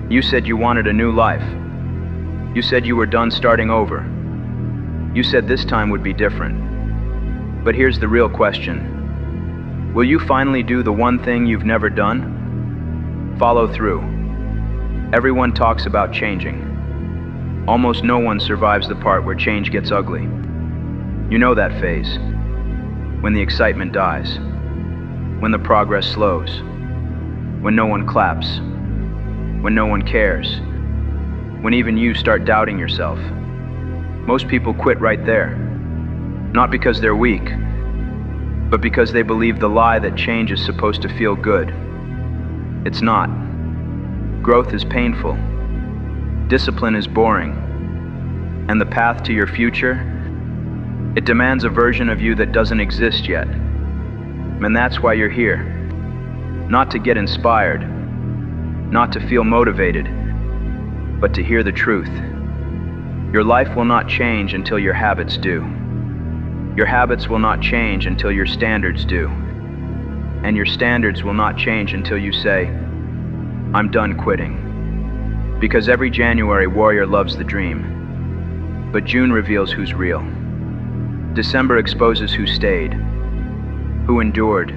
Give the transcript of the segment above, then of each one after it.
You said you wanted a new life. You said you were done starting over. You said this time would be different. But here's the real question. Will you finally do the one thing you've never done? Follow through. Everyone talks about changing. Almost no one survives the part where change gets ugly. You know that phase. When the excitement dies. When the progress slows. When no one claps. When no one cares. When even you start doubting yourself. Most people quit right there. Not because they're weak, but because they believe the lie that change is supposed to feel good. It's not. Growth is painful. Discipline is boring. And the path to your future, it demands a version of you that doesn't exist yet. And that's why you're here. Not to get inspired, not to feel motivated, but to hear the truth. Your life will not change until your habits do. Your habits will not change until your standards do. And your standards will not change until you say, I'm done quitting. Because every January warrior loves the dream. But June reveals who's real. December exposes who stayed, who endured,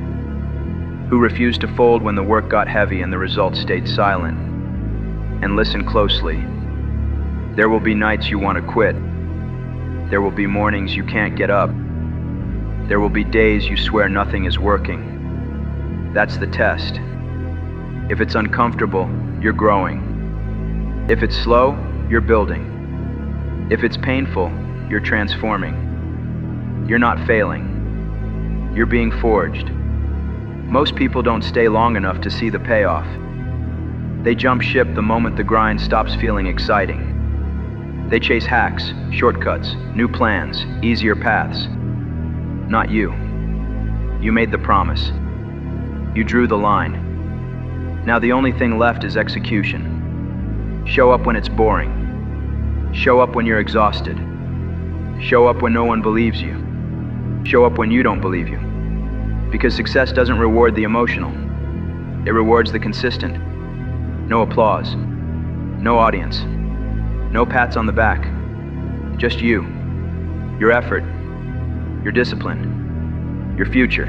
who refused to fold when the work got heavy and the results stayed silent. And listen closely. There will be nights you want to quit. There will be mornings you can't get up. There will be days you swear nothing is working. That's the test. If it's uncomfortable, you're growing. If it's slow, you're building. If it's painful, you're transforming. You're not failing. You're being forged. Most people don't stay long enough to see the payoff. They jump ship the moment the grind stops feeling exciting. They chase hacks, shortcuts, new plans, easier paths. Not you. You made the promise. You drew the line. Now the only thing left is execution. Show up when it's boring. Show up when you're exhausted. Show up when no one believes you. Show up when you don't believe you. Because success doesn't reward the emotional. It rewards the consistent. No applause. No audience. No pats on the back. Just you. Your effort. Your discipline. Your future.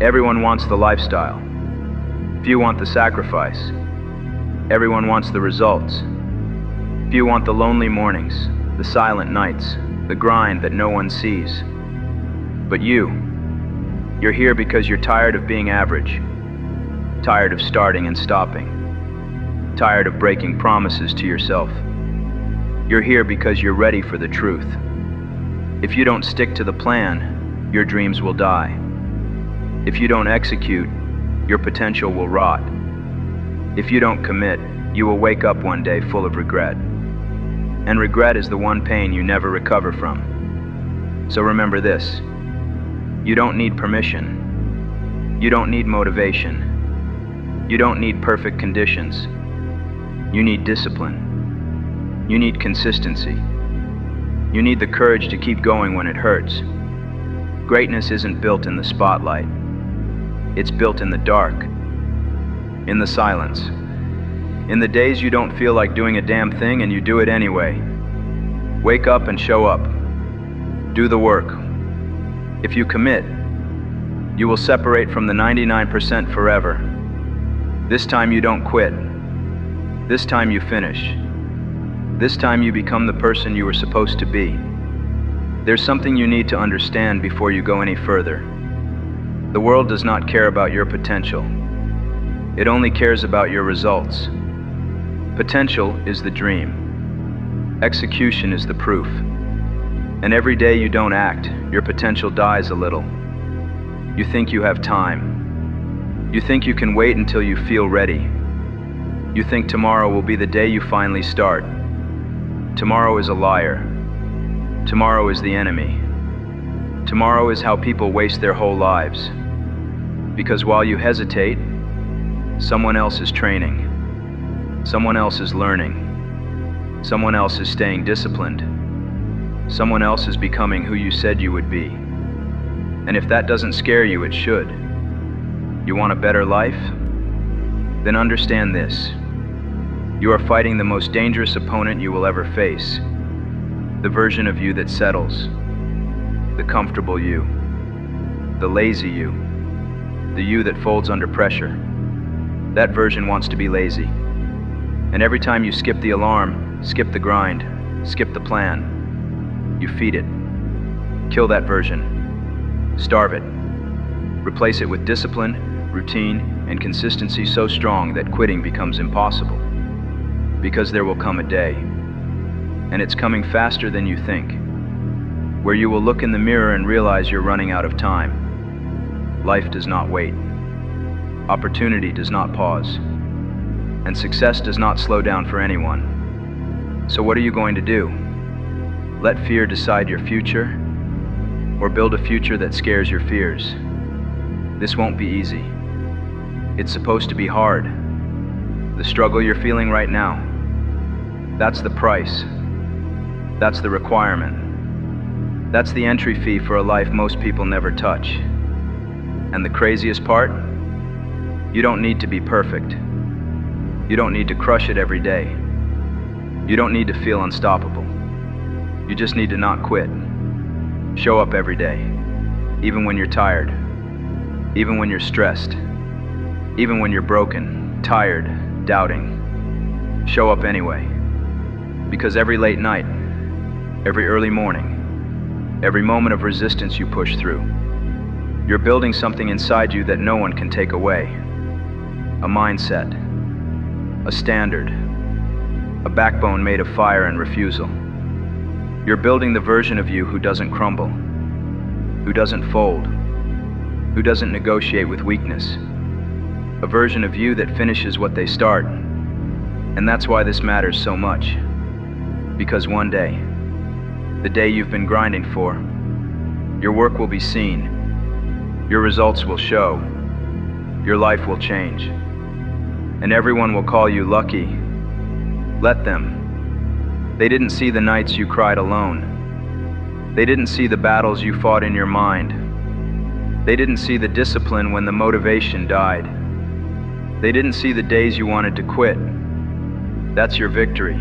Everyone wants the lifestyle. Few want the sacrifice. Everyone wants the results. Few want the lonely mornings, the silent nights, the grind that no one sees. But you're here because you're tired of being average. Tired of starting and stopping. Tired of breaking promises to yourself. You're here because you're ready for the truth. If you don't stick to the plan, your dreams will die. If you don't execute, your potential will rot. If you don't commit, you will wake up one day full of regret. And regret is the one pain you never recover from. So remember this. You don't need permission. You don't need motivation. You don't need perfect conditions. You need discipline. You need consistency. You need the courage to keep going when it hurts. Greatness isn't built in the spotlight. It's built in the dark. In the silence. In the days you don't feel like doing a damn thing and you do it anyway. Wake up and show up. Do the work. If you commit, you will separate from the 99% forever. This time you don't quit. This time you finish. This time you become the person you were supposed to be. There's something you need to understand before you go any further. The world does not care about your potential. It only cares about your results. Potential is the dream. Execution is the proof. And every day you don't act, your potential dies a little. You think you have time. You think you can wait until you feel ready. You think tomorrow will be the day you finally start. Tomorrow is a liar. Tomorrow is the enemy. Tomorrow is how people waste their whole lives. Because while you hesitate, someone else is training. Someone else is learning. Someone else is staying disciplined. Someone else is becoming who you said you would be. And if that doesn't scare you, it should. You want a better life? Then understand this. You are fighting the most dangerous opponent you will ever face. The version of you that settles. The comfortable you. The lazy you. The you that folds under pressure. That version wants to be lazy. And every time you skip the alarm, skip the grind, skip the plan, you feed it. Kill that version. Starve it. Replace it with discipline, routine, and consistency so strong that quitting becomes impossible. Because there will come a day, and it's coming faster than you think, where you will look in the mirror and realize you're running out of time. Life does not wait. Opportunity does not pause. And success does not slow down for anyone. So what are you going to do? Let fear decide your future, or build a future that scares your fears? This won't be easy. It's supposed to be hard. The struggle you're feeling right now, that's the price. That's the requirement. That's the entry fee for a life most people never touch. And the craziest part? You don't need to be perfect. You don't need to crush it every day. You don't need to feel unstoppable. You just need to not quit. Show up every day, even when you're tired, even when you're stressed, even when you're broken, tired, doubting. Show up anyway. Because every late night, every early morning, every moment of resistance you push through, you're building something inside you that no one can take away. A mindset, a standard, a backbone made of fire and refusal. You're building the version of you who doesn't crumble, who doesn't fold, who doesn't negotiate with weakness. A version of you that finishes what they start. And that's why this matters so much. Because one day, the day you've been grinding for, your work will be seen, your results will show, your life will change, and everyone will call you lucky. Let them. They didn't see the nights you cried alone. They didn't see the battles you fought in your mind. They didn't see the discipline when the motivation died. They didn't see the days you wanted to quit. That's your victory.